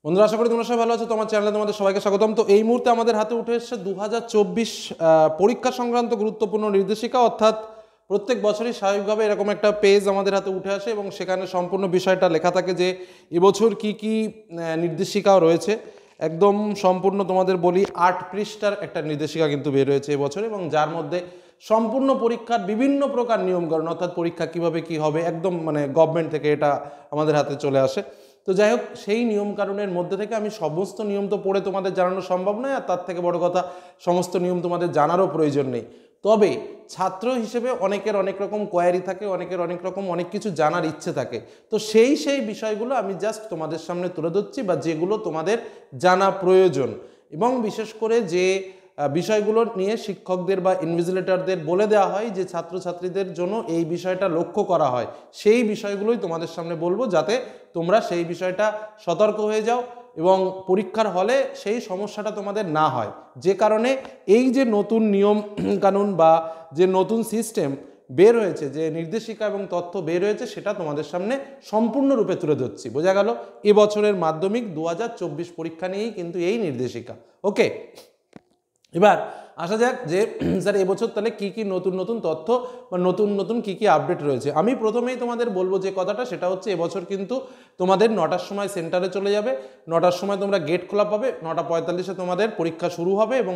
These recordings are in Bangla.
বন্ধুরা, আশা করি তোমরা সবাই ভালো আছো। তোমার চ্যানেলে তোমাদের সবাইকে স্বাগতম। তো এই মুহূর্তে আমাদের হাতে উঠে এসেছে 2024 পরীক্ষা সংক্রান্ত গুরুত্বপূর্ণ নির্দেশিকা, অর্থাৎ প্রত্যেক বছরই স্বাভাবিকভাবে এরকম একটা পেজ আমাদের হাতে উঠে আসে এবং সেখানে সম্পূর্ণ বিষয়টা লেখা থাকে যে এবছর কি কি নির্দেশিকা রয়েছে। একদম সম্পূর্ণ তোমাদের বলি 8 পৃষ্ঠার একটা নির্দেশিকা কিন্তু বের হয়েছে এবছর, এবং যার মধ্যে সম্পূর্ণ পরীক্ষার বিভিন্ন প্রকার নিয়মকানুন, অর্থাৎ পরীক্ষা কিভাবে কি হবে, একদম গভর্নমেন্ট থেকে এটা আমাদের হাতে চলে আসে। তো যাই হোক, সেই নিয়মকানুনের মধ্যে থেকে আমি সমস্ত নিয়ম তো পড়ে তোমাদের জানানো সম্ভব নয়, আর তার থেকে বড় কথা সমস্ত নিয়ম তোমাদের জানারও প্রয়োজন নেই। তবে ছাত্র হিসেবে অনেকের অনেক রকম কোয়ারি থাকে, অনেকের অনেক রকম অনেক কিছু জানার ইচ্ছে থাকে। তো সেই বিষয়গুলো আমি জাস্ট তোমাদের সামনে তুলে ধরছি, বা যেগুলো তোমাদের জানা প্রয়োজন, এবং বিশেষ করে যে বিষয়গুলো নিয়ে শিক্ষকদের বা ইনভিজিলেটরদের বলে দেওয়া হয় যে ছাত্রছাত্রীদের জন্য এই বিষয়টা লক্ষ্য করা হয়, সেই বিষয়গুলোই তোমাদের সামনে বলবো, যাতে তোমরা সেই বিষয়টা সতর্ক হয়ে যাও এবং পরীক্ষার হলে সেই সমস্যাটা তোমাদের না হয়। যে কারণে এই যে নতুন নিয়ম কানুন বা যে নতুন সিস্টেম বের হয়েছে, যে নির্দেশিকা এবং তথ্য বের হয়েছে, সেটা তোমাদের সামনে সম্পূর্ণরূপে তুলে ধরছি। বোঝা গেল? এবছরের মাধ্যমিক 2024 পরীক্ষা নিয়েই কিন্তু এই নির্দেশিকা। ওকে, এবার আসা যাক যে স্যার এবছর তাহলে কী কী নতুন নতুন তথ্য বা নতুন নতুন কী কী আপডেট রয়েছে। আমি প্রথমেই তোমাদের বলবো যে কথাটা, সেটা হচ্ছে এবছর কিন্তু তোমাদের 9টার সময় সেন্টারে চলে যাবে, 9টার সময় তোমরা গেট খোলা পাবে, 9:45-এ তোমাদের পরীক্ষা শুরু হবে, এবং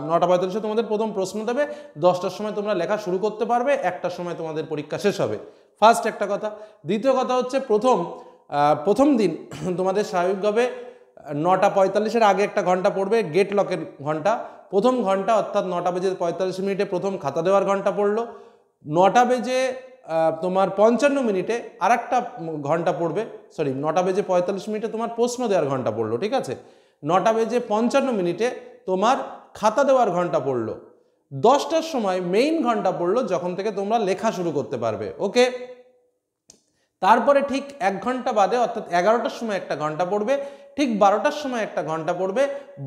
9:45-এ তোমাদের প্রথম প্রশ্ন দেবে, 10টার সময় তোমরা লেখা শুরু করতে পারবে, 1টার সময় তোমাদের পরীক্ষা শেষ হবে। ফার্স্ট একটা কথা। দ্বিতীয় কথা হচ্ছে প্রথম দিন তোমাদের স্বাভাবিকভাবে 9:45-এর আগে একটা ঘন্টা পড়বে গেট লকের ঘন্টা। প্রথম ঘন্টা অর্থাৎ 9:45 প্রথম খাতা দেওয়ার ঘন্টা পড়লো। 9:55 আর একটা ঘন্টা পড়বে, 9:45 তোমার প্রশ্ন দেওয়ার ঘন্টা পড়লো, ঠিক আছে। 9:55 তোমার খাতা দেওয়ার ঘন্টা পড়লো। 10টার সময় মেইন ঘন্টা পড়লো, যখন থেকে তোমরা লেখা শুরু করতে পারবে। ওকে, তারপরে ঠিক 1 ঘন্টা বাদে অর্থাৎ 11টার সময় একটা ঘন্টা পড়বে, ঠিক 12টার সময় একটা ঘন্টা পড়বে,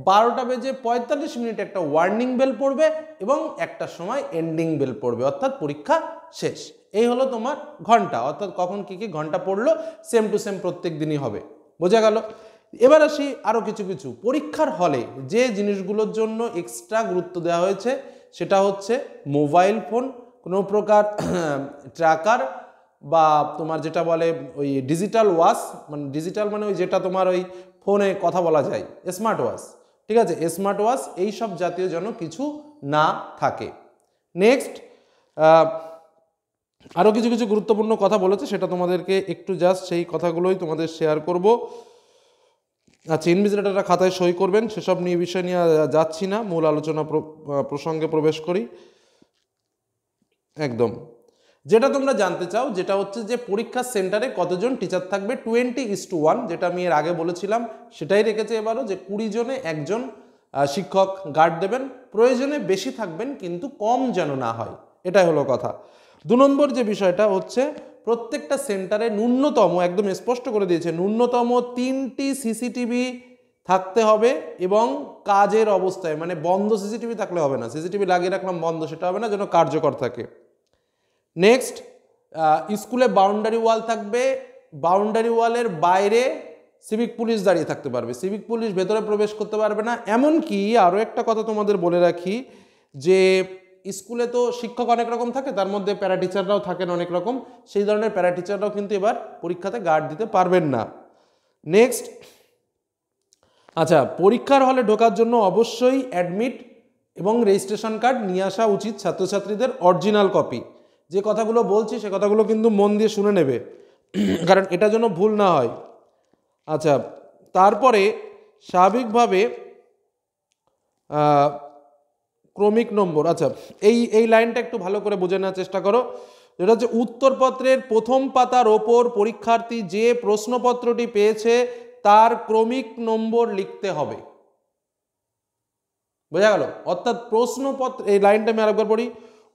12:45 একটা ওয়ার্নিং বেল পড়বে, এবং 1টার সময় এন্ডিং বেল পড়বে, অর্থাৎ পরীক্ষা শেষ। এই হলো তোমার ঘন্টা, অর্থাৎ কখন কি কি ঘন্টা পড়লো, সেম টু সেম প্রত্যেক দিনই হবে। বোঝা গেল? এবার আসি আরও কিছু পরীক্ষার হলে যে জিনিসগুলোর জন্য এক্সট্রা গুরুত্ব দেওয়া হয়েছে, সেটা হচ্ছে মোবাইল ফোন, কোনো প্রকার ট্র্যাকার, বা তোমার যেটা বলে ওই ডিজিটাল ওয়াচ, মানে ডিজিটাল মানে ওই যেটা তোমার ওই ফোনে কথা বলা যায়, স্মার্ট ওয়াচ, ঠিক আছে, স্মার্ট ওয়াচ, এইসব জাতীয় যেন কিছু না থাকে। নেক্সট আরও কিছু গুরুত্বপূর্ণ কথা বলেছে, সেটা তোমাদেরকে একটু জাস্ট সেই কথাগুলোই তোমাদের শেয়ার করব। আচ্ছা, ইনভিজিলেটররা খাতায় সই করবেন, সেসব নিয়ে বিষয় নিয়ে যাচ্ছি না, মূল আলোচনা প্রসঙ্গে প্রবেশ করি। একদম যেটা তোমরা জানতে চাও, যেটা হচ্ছে যে পরীক্ষার সেন্টারে কতজন টিচার থাকবে, 20:1, যেটা আমি এর আগে বলেছিলাম সেটাই রেখেছে এবারও, যে 20 জনে একজন শিক্ষক গার্ড দেবেন। প্রয়োজনে বেশি থাকবেন, কিন্তু কম যেন না হয়, এটাই হলো কথা। 2 নম্বর যে বিষয়টা হচ্ছে, প্রত্যেকটা সেন্টারে ন্যূনতম, একদম স্পষ্ট করে দিয়েছে, ন্যূনতম 3টি সিসিটিভি থাকতে হবে, এবং কাজের অবস্থায়, মানে বন্ধ সিসিটিভি থাকলে হবে না, সিসিটিভি লাগিয়ে রাখলাম বন্ধ, সেটা হবে না, যেন কার্যকর থাকে। নেক্সট, স্কুলে বাউন্ডারি ওয়াল থাকবে, বাউন্ডারি ওয়ালের বাইরে সিভিক পুলিশ দাঁড়িয়ে থাকতে পারবে, সিভিক পুলিশ ভেতরে প্রবেশ করতে পারবে না। এমনকি আরও একটা কথা তোমাদের বলে রাখি, যে স্কুলে তো শিক্ষক অনেক রকম থাকে, তার মধ্যে প্যারা টিচাররাও থাকেন অনেক রকম, সেই ধরনের প্যারা টিচাররাও কিন্তু এবার পরীক্ষাতে গার্ড দিতে পারবেন না। নেক্সট, আচ্ছা, পরীক্ষার হলে ঢোকার জন্য অবশ্যই অ্যাডমিট এবং রেজিস্ট্রেশন কার্ড নিয়ে আসা উচিত ছাত্রছাত্রীদের, অরিজিনাল কপি। যে কথাগুলো বলছি সে কথাগুলো কিন্তু মন দিয়ে শুনে নেবে, কারণ এটা যেন ভুল না হয়। আচ্ছা, তারপরে স্বাভাবিকভাবে ক্রমিক নম্বর, আচ্ছা এই লাইনটা একটু ভালো করে বুঝে নেওয়ার চেষ্টা করো, যেটা হচ্ছে উত্তরপত্রের প্রথম পাতার ওপর পরীক্ষার্থী যে প্রশ্নপত্রটি পেয়েছে তার ক্রমিক নম্বর লিখতে হবে। বোঝা গেল? অর্থাৎ প্রশ্নপত্র, এই লাইনটা আমি আরেকবার পড়ি,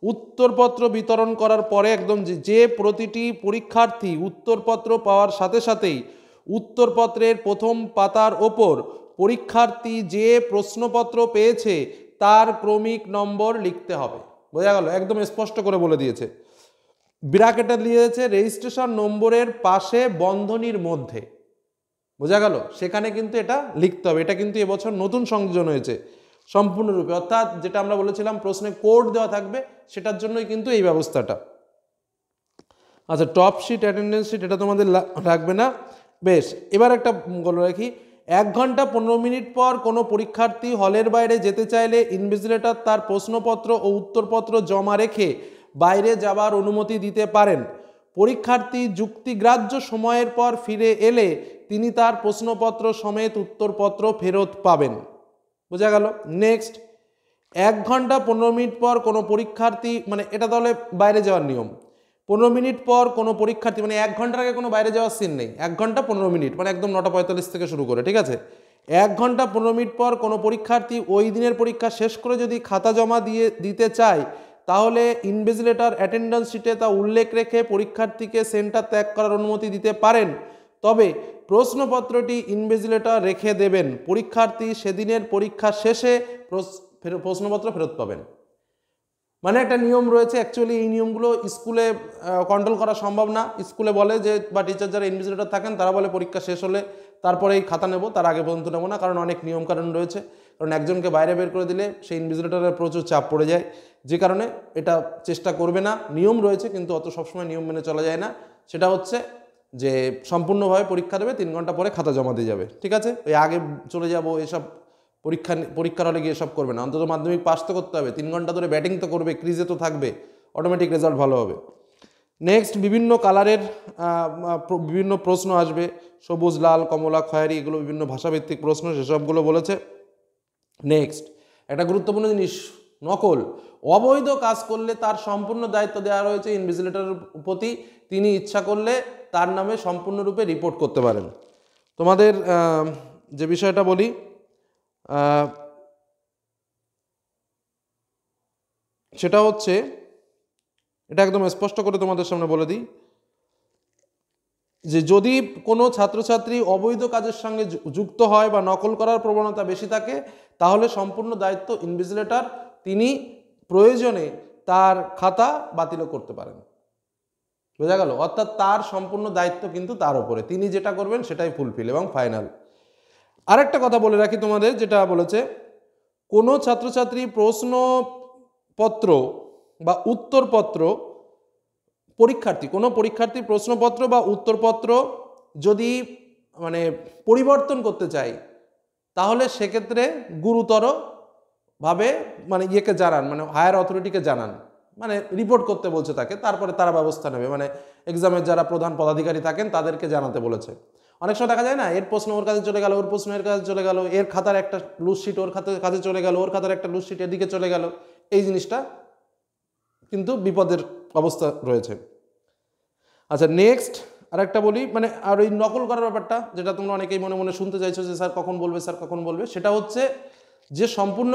উত্তরপত্র বিতরণ করার পরে একদম যে প্রতিটি পরীক্ষার্থী উত্তরপত্র পাওয়ার সাথে সাথেই উত্তরপত্রের প্রথম পাতার ওপর পরীক্ষার্থী যে প্রশ্নপত্র পেয়েছে তার ক্রমিক নম্বর লিখতে হবে। বোঝা গেল? একদম স্পষ্ট করে বলে দিয়েছে। ব্র্যাকেটে দিয়েছে রেজিস্ট্রেশন নম্বরের পাশে বন্ধনীর মধ্যে। বোঝা গেল? সেখানে কিন্তু এটা লিখতে হবে। এটা কিন্তু এবছর নতুন সংযোজন হয়েছে সম্পূর্ণরূপে, অর্থাৎ যেটা আমরা বলেছিলাম প্রশ্নে কোড দেওয়া থাকবে, সেটার জন্যই কিন্তু এই ব্যবস্থাটা। আচ্ছা, টপ শিট, অ্যাটেন্ডেন্স শিট এটা তোমাদের রাখবে না। বেশ, এবার একটা বলে রাখি, 1 ঘন্টা 15 মিনিট পর কোনো পরীক্ষার্থী হলের বাইরে যেতে চাইলে ইনভিজিলেটর তার প্রশ্নপত্র ও উত্তরপত্র জমা রেখে বাইরে যাবার অনুমতি দিতে পারেন। পরীক্ষার্থী যুক্তিগ্রাহ্য সময়ের পর ফিরে এলে তিনি তার প্রশ্নপত্র সমেত উত্তরপত্র ফেরত পাবেন। বোঝা গেল? নেক্সট, 1 ঘন্টা 15 মিনিট পর কোনো পরীক্ষার্থী, মানে এটা তাহলে বাইরে যাওয়ার নিয়ম। 15 মিনিট পর কোনো পরীক্ষার্থী, মানে 1 ঘন্টার আগে কোনো বাইরে যাওয়ার সিন নেই। 1 ঘন্টা 15 মিনিট মানে একদম 9:45 থেকে শুরু করে, ঠিক আছে? 1 ঘন্টা 15 মিনিট পর কোনো পরীক্ষার্থী ওই দিনের পরীক্ষা শেষ করে যদি খাতা জমা দিতে চায়, তাহলে ইনভিজিলেটর অ্যাটেন্ডেন্স শিটে তা উল্লেখ রেখে পরীক্ষার্থীকে সেন্টার ত্যাগ করার অনুমতি দিতে পারেন। তবে প্রশ্নপত্রটি ইনভিজিলেটর রেখে দেবেন। পরীক্ষার্থী সেদিনের পরীক্ষা শেষে প্রশ্নপত্র ফেরত পাবেন। মানে একটা নিয়ম রয়েছে। অ্যাকচুয়ালি এই নিয়মগুলো স্কুলে কন্ট্রোল করা সম্ভব না। স্কুলে বলে যে, বা টিচার যারা ইনভিজিলেটর থাকেন তারা বলে পরীক্ষা শেষ হলে তারপরে এই খাতা নেব, তার আগে পর্যন্ত নেবো না, কারণ অনেক নিয়মকানুন রয়েছে। কারণ একজনকে বাইরে বের করে দিলে সেই ইনভিজিলেটরের প্রচুর চাপ পড়ে যায়, যে কারণে এটা চেষ্টা করবে না। নিয়ম রয়েছে কিন্তু অত সবসময় নিয়ম মেনে চলা যায় না। সেটা হচ্ছে যে সম্পূর্ণভাবে পরীক্ষা দেবে, 3 ঘন্টা পরে খাতা জমা দিয়ে যাবে, ঠিক আছে? ওই আগে চলে যাব এসব পরীক্ষার হলে গিয়ে সব করবে না। অন্তত মাধ্যমিক পাস তো করতে হবে, 3 ঘন্টা ধরে ব্যাটিং তো করবে, ক্রিজে তো থাকবে, অটোমেটিক রেজাল্ট ভালো হবে। নেক্সট, বিভিন্ন কালারের বিভিন্ন প্রশ্ন আসবে, সবুজ, লাল, কমলা, খয়েরি, এগুলো বিভিন্ন ভাষাভিত্তিক প্রশ্ন, সেসবগুলো বলেছে। নেক্সট, একটা গুরুত্বপূর্ণ জিনিস, নকল। অবৈধ কাজ করলে তার সম্পূর্ণ দায়িত্ব দেওয়া রয়েছে ইনভিজিলেটরের প্রতি। তিনি ইচ্ছা করলে তার নামে সম্পূর্ণরূপে রিপোর্ট করতে পারেন। তোমাদের যে বিষয়টা বলি, সেটা হচ্ছে, এটা একদম স্পষ্ট করে তোমাদের সামনে বলে দিই যে যদি কোনো ছাত্রছাত্রী অবৈধ কাজের সঙ্গে যুক্ত হয় বা নকল করার প্রবণতা বেশি থাকে, তাহলে সম্পূর্ণ দায়িত্ব ইনভিজিলেটর। তিনি প্রয়োজনে তার খাতা বাতিলও করতে পারেন। বোঝা গেল? অর্থাৎ তার সম্পূর্ণ দায়িত্ব কিন্তু তার উপরে, তিনি যেটা করবেন সেটাই ফুলফিল এবং ফাইনাল। আরেকটা কথা বলে রাখি তোমাদের, যেটা বলেছে, কোনো ছাত্রছাত্রী প্রশ্নপত্র বা উত্তরপত্র, কোনো পরীক্ষার্থী প্রশ্নপত্র বা উত্তরপত্র যদি মানে পরিবর্তন করতে চায়, তাহলে সেক্ষেত্রে গুরুতরভাবে মানে ইয়েকে জানান, মানে হায়ার অথরিটিকে জানান, মানে রিপোর্ট করতে বলছে তাকে, তারপরে তারা ব্যবস্থা নেবে। মানে এক্সামের যারা প্রধান পদাধিকারী থাকেন তাদেরকে জানাতে বলেছে। অনেক সময় দেখা যায় না, এর প্রশ্ন ওর কাছে চলে গেল, ওর প্রশ্ন এর কাছে চলে গেল, এর খাতার একটা লুজ শিট ওর কাছে চলে গেল, ওর খাতার একটা লুজ শিট এদিকে চলে গেল, এই জিনিসটা কিন্তু বিপদের অবস্থা রয়েছে। আচ্ছা, নেক্সট আরেকটা বলি, মানে আর ওই নকল করার ব্যাপারটা, যেটা তোমরা অনেকেই মনে মনে শুনতে চাইছো যে স্যার কখন বলবে, স্যার কখন বলবে, সেটা হচ্ছে যে সম্পূর্ণ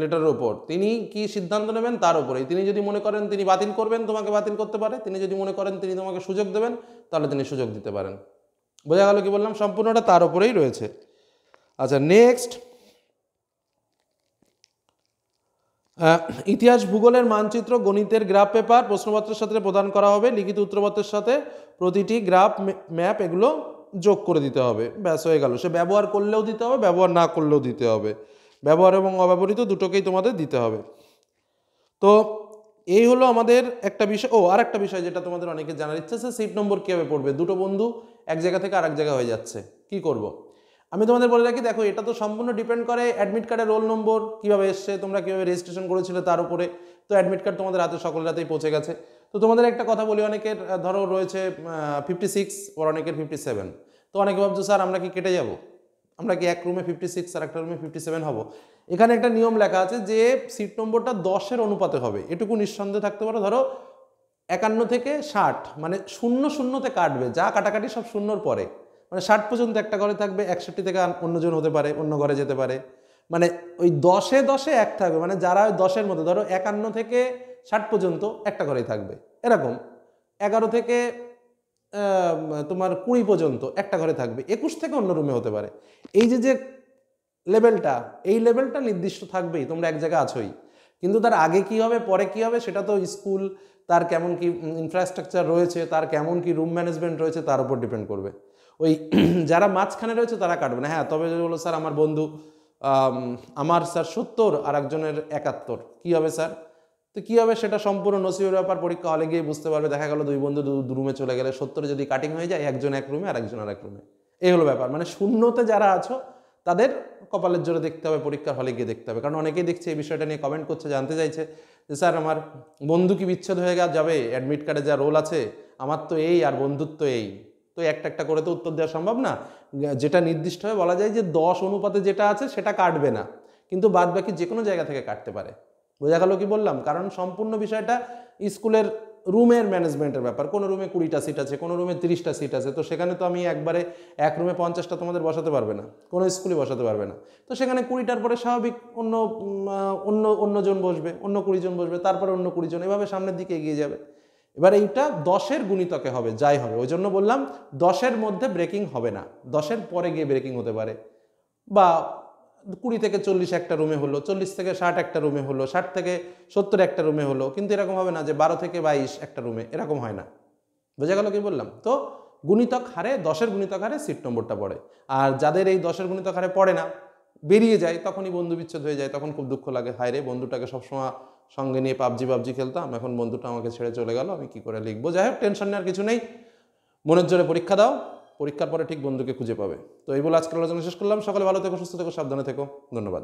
লেটারের উপর তিনি কি সিদ্ধান্ত নেবেন তার উপরেই। তিনি যদি মনে করেন তিনি বাতিল করবেন, তোমাকে বাতিল করতে পারে। তিনি যদি মনে করেন তিনি তোমাকে সুযোগ দেবেন, তাহলে তিনি সুযোগ দিতে পারেন। বোঝা গেল কি বললাম? সম্পূর্ণটা তার উপরেই রয়েছে। আচ্ছা, নেক্সট, ইতিহাস ভূগোলের মানচিত্র, গণিতের গ্রাফ পেপার প্রশ্নপত্রের সাথে প্রদান করা হবে। লিখিত উত্তরপত্রের সাথে প্রতিটি গ্রাফ ম্যাপ এগুলো যোগ করে দিতে হবে। ব্যাস, হয়ে গেল। সে ব্যবহার করলেও দিতে হবে, ব্যবহার না করলেও দিতে হবে। ব্যবহার এবং অব্যবহৃত দুটোকেই তোমাদের দিতে হবে। তো এই হলো আমাদের একটা বিষয়। আর একটা বিষয় যেটা তোমাদের অনেকে জানার ইচ্ছা আছে, সিট নম্বর কীভাবে পড়বে। দুটো বন্ধু এক জায়গা থেকে আরেক জায়গা হয়ে যাচ্ছে, কি করব? আমি তোমাদের বলে রাখি, দেখো, এটা তো সম্পূর্ণ ডিপেন্ড করে অ্যাডমিট কার্ডের রোল নম্বর কীভাবে এসছে, তোমরা কীভাবে রেজিস্ট্রেশন করেছিলে তার উপরে। তো অ্যাডমিট কার্ড তোমাদের হাতে সকলের হাতেই পৌঁছে গেছে। তো তোমাদের একটা কথা বলি, অনেকের ধরো রয়েছে 56 আর অনেকের 57। তো অনেকে ভাবছো স্যার আমরা কি কেটে যাব, আমরা কি এক রুমে 56 আর একটা রুমে 57 হব? এখানে একটা নিয়ম লেখা আছে যে সিট নম্বরটা 10-এর অনুপাতে হবে, এটুকু নিঃসন্দেহে থাকতে পারো। ধরো 51 থেকে 60, মানে 0-0-তে কাটবে, যা কাটাকাটি সব শূন্যর পরে, মানে 60 পর্যন্ত একটা ঘরে থাকবে, 61 থেকে অন্যজন হতে পারে, অন্য ঘরে যেতে পারে। মানে ওই 10-এ এক থাকবে, মানে যারা 10-এর মধ্যে, ধরো 51 থেকে 60 পর্যন্ত একটা ঘরেই থাকবে, এরকম 11 থেকে তোমার 20 পর্যন্ত একটা ঘরে থাকবে, 21 থেকে অন্য রুমে হতে পারে। এই যে লেভেলটা, এই লেভেলটা নির্দিষ্ট থাকবেই, তোমরা এক জায়গায় আছোই। কিন্তু তার আগে কি হবে, পরে কি হবে, সেটা তো স্কুল তার কেমন কি ইনফ্রাস্ট্রাকচার রয়েছে, তার কেমন কি রুম ম্যানেজমেন্ট রয়েছে, তার উপর ডিপেন্ড করবে। ওই যারা মাঝখানে রয়েছে তারা কাটবে না। হ্যাঁ, তবে বলো স্যার আমার বন্ধু আমার স্যার 70 আর একজনের 71, কী হবে স্যার? তো কী হবে সেটা সম্পূর্ণ নসিবের ব্যাপার, পরীক্ষা হলে গিয়ে বুঝতে পারবে। দেখা গেল দুই বন্ধু দু রুমে চলে গেলে 70 যদি কাটিং হয়ে যায়, একজন এক রুমে আর একজন আর এক রুমে, এই হলো ব্যাপার। মানে শূন্যতে যারা আছো তাদের কপালের জোরে দেখতে হবে, পরীক্ষার হলে গিয়ে দেখতে হবে। কারণ অনেকেই দেখছে এই বিষয়টা নিয়ে কমেন্ট করছে, জানতে চাইছে যে স্যার আমার বন্ধু কি বিচ্ছেদ হয়ে যাবে, অ্যাডমিট কার্ডে যা রোল আছে আমার তো এই আর বন্ধুত্ব এই, তো একটা একটা করে তো উত্তর দেওয়া সম্ভব না। যেটা নির্দিষ্টভাবে বলা যায় যে 10 অনুপাতে যেটা আছে সেটা কাটবে না, কিন্তু বাদ বাকি যে কোনো জায়গা থেকে কাটতে পারে। বোঝা গেল কি বললাম? কারণ সম্পূর্ণ বিষয়টা স্কুলের রুমের ম্যানেজমেন্টের ব্যাপার। কোনো রুমে 20টা সিট আছে, কোনো রুমে 30টা সিট আছে, তো সেখানে তো আমি একবারে এক রুমে 50টা তোমাদের বসাতে পারবে না, কোনো স্কুলই বসাতে পারবে না। তো সেখানে 20টার পরে স্বাভাবিক অন্য অন্যজন বসবে, অন্য 20 জন বসবে, তারপরে অন্য 20 জন, এভাবে সামনের দিকে এগিয়ে যাবে। এবার এইটা 10-এর গুণিতকে হবে, যাই হবে। ওই জন্য বললাম 10-এর মধ্যে ব্রেকিং হবে না, 10-এর পরে গিয়ে ব্রেকিং হতে পারে। বা 20 থেকে 40 একটা রুমে হলো, 40 থেকে 60 একটা রুমে হলো, 60 থেকে 70 একটা রুমে হলো, কিন্তু এরকম হবে না যে 12 থেকে 22 একটা রুমে, এরকম হয় না। বোঝা গেল কি বললাম? তো গুণিতক হারে 10-এর গুণিতক হারে সিট নম্বরটা পড়ে। আর যাদের এই 10-এর গুণিতক হারে পড়ে না, বেরিয়ে যায়, তখনই বন্ধু বিচ্ছেদ হয়ে যায়, তখন খুব দুঃখ লাগে, হায় রে বন্ধুটাকে সবসময় সঙ্গে নিয়ে পাবজি খেলতাম, এখন বন্ধুটা আমাকে ছেড়ে চলে গেল, আমি কি করে লিখবো। যাই হোক, টেনশন নেওয়ার কিছু নেই, মনের জোরে পরীক্ষা দাও, পরীক্ষার পরে ঠিক বন্ধুকে খুঁজে পাবে। তো এই বলে আজকের আলোচনা শেষ করলাম। সকলে ভালো থেকো, সুস্থ থেকো, সাবধানে থেকো, ধন্যবাদ।